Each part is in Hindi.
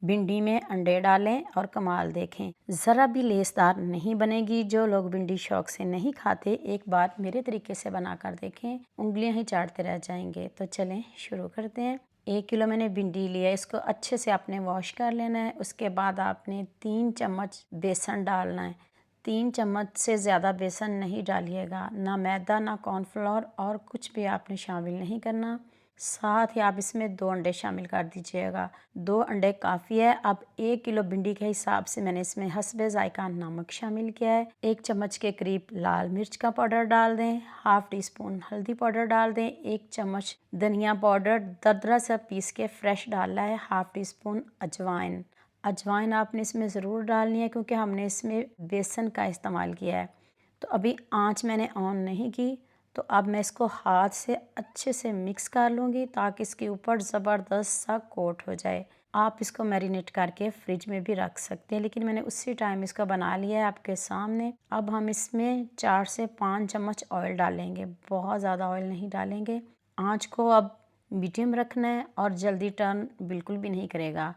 भिंडी में अंडे डालें और कमाल देखें, ज़रा भी लेसदार नहीं बनेगी। जो लोग भिंडी शौक से नहीं खाते एक बार मेरे तरीके से बनाकर देखें, उंगलियां ही चाटते रह जाएंगे। तो चलें शुरू करते हैं। 1 किलो मैंने भिंडी लिया, इसको अच्छे से आपने वॉश कर लेना है। उसके बाद आपने 3 चम्मच बेसन डालना है। 3 चम्मच से ज़्यादा बेसन नहीं डालिएगा, ना मैदा ना कॉर्नफ्लोर और कुछ भी आपने शामिल नहीं करना। साथ ही आप इसमें 2 अंडे शामिल कर दीजिएगा। 2 अंडे काफ़ी है। अब 1 किलो भिंडी के हिसाब से मैंने इसमें हस्बे ज़ायका नमक शामिल किया है। 1 चम्मच के करीब लाल मिर्च का पाउडर डाल दें। हाफ़ टी स्पून हल्दी पाउडर डाल दें। 1 चम्मच धनिया पाउडर दरदरा सा पीस के फ्रेश डाला है। हाफ़ टी स्पून अजवाइन। अजवाइन आपने इसमें ज़रूर डालनी है क्योंकि हमने इसमें बेसन का इस्तेमाल किया है। तो अभी आँच मैंने ऑन नहीं की। तो अब मैं इसको हाथ से अच्छे से मिक्स कर लूँगी ताकि इसके ऊपर ज़बरदस्त सा कोट हो जाए। आप इसको मैरिनेट करके फ्रिज में भी रख सकते हैं, लेकिन मैंने उसी टाइम इसको बना लिया है आपके सामने। अब हम इसमें 4 से 5 चम्मच ऑयल डालेंगे, बहुत ज़्यादा ऑयल नहीं डालेंगे। आँच को अब मीडियम रखना है और जल्दी टर्न बिल्कुल भी नहीं करेगा।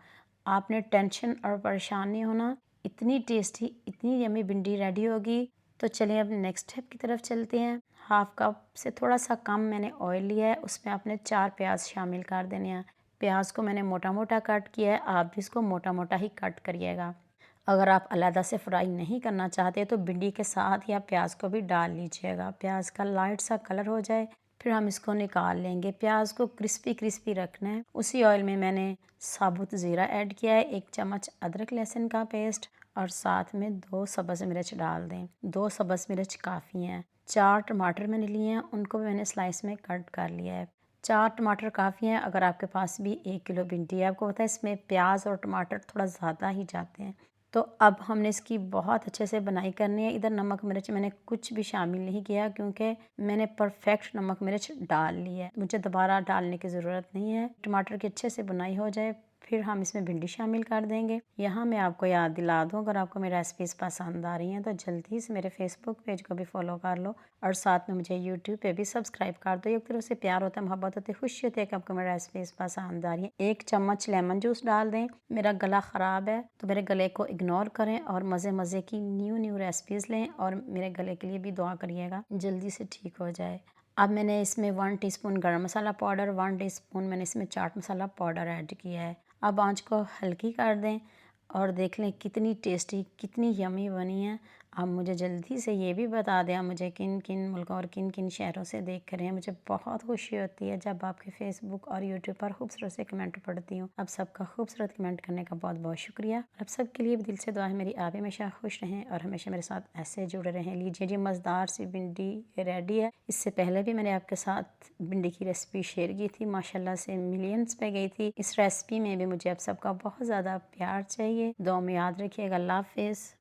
आपने टेंशन और परेशान नहीं होना। इतनी टेस्टी, इतनी यम्मी भिंडी रेडी होगी। तो चलिए अब नेक्स्ट स्टेप की तरफ चलते हैं। हाफ़ कप से थोड़ा सा कम मैंने ऑयल लिया है, उसमें आपने 4 प्याज शामिल कर देने हैं। प्याज को मैंने मोटा मोटा कट किया है, आप भी इसको मोटा मोटा ही कट करिएगा। अगर आप अलहदा से फ्राई नहीं करना चाहते तो भिंडी के साथ या प्याज को भी डाल लीजिएगा। प्याज का लाइट सा कलर हो जाए फिर हम इसको निकाल लेंगे। प्याज को क्रिस्पी क्रिस्पी रखना है। उसी ऑयल में मैंने साबुत ज़ीरा ऐड किया है, 1 चम्मच अदरक लहसुन का पेस्ट और साथ में 2 सब्ज़ मिर्च डाल दें। 2 सब्ज़ मिर्च काफ़ी हैं। 4 टमाटर मैंने लिए हैं, उनको भी मैंने स्लाइस में कट कर लिया है। 4 टमाटर काफ़ी हैं। अगर आपके पास भी 1 किलो भिंडी है, आपको पता है इसमें प्याज और टमाटर थोड़ा ज़्यादा ही जाते हैं। तो अब हमने इसकी बहुत अच्छे से बनाई करनी है। इधर नमक मिर्च मैंने कुछ भी शामिल नहीं किया क्योंकि मैंने परफेक्ट नमक मिर्च डाल ली है, मुझे दोबारा डालने की ज़रूरत नहीं है। टमाटर की अच्छे से बुनाई हो जाए फिर हम इसमें भिंडी शामिल कर देंगे। यहाँ मैं आपको याद दिला दूँ, अगर आपको मेरी रेसिपीज़ पसंद आ रही हैं तो जल्दी से मेरे फेसबुक पेज को भी फॉलो कर लो और साथ में मुझे यूट्यूब पे भी सब्सक्राइब कर दो। एक तरह से प्यार होता है, मोहब्बत होती है, खुशी होती है कि आपको मेरी रेसिपीज़ पसंद आ रही हैं। 1 चम्मच लेमन जूस डाल दें। मेरा गला ख़राब है तो मेरे गले को इग्नोर करें और मज़े मज़े की न्यू रेसिपीज़ लें और मेरे गले के लिए भी दुआ करिएगा जल्दी से ठीक हो जाए। अब मैंने इसमें 1 टीस्पून गरम मसाला पाउडर, 1 टीस्पून मैंने इसमें चाट मसाला पाउडर ऐड किया है। अब आंच को हल्की कर दें और देख लें कितनी टेस्टी, कितनी यमी बनी है। आप मुझे जल्दी से ये भी बता दें आप मुझे किन किन मुल्कों और किन किन शहरों से देख रहे हैं। मुझे बहुत खुशी होती है जब आपके फेसबुक और यूट्यूब पर खूबसूरत से कमेंट पढ़ती हूँ। आप सबका खूबसूरत कमेंट करने का बहुत बहुत शुक्रिया। आप सबके लिए भी दिल से दुआ है मेरी, आप हमेशा खुश रहें और हमेशा मेरे साथ ऐसे जुड़े रहें। लीजिए जी, मज़ेदार सी भिंडी रेडी है। इससे पहले भी मैंने आपके साथ भिंडी की रेसिपी शेयर की थी, माशाल्लाह से मिलियंस पे गई थी। इस रेसिपी में भी मुझे आप सबका बहुत ज़्यादा प्यार चाहिए। दुआ में याद रखिएगा। अल्लाह हाफ़िज़।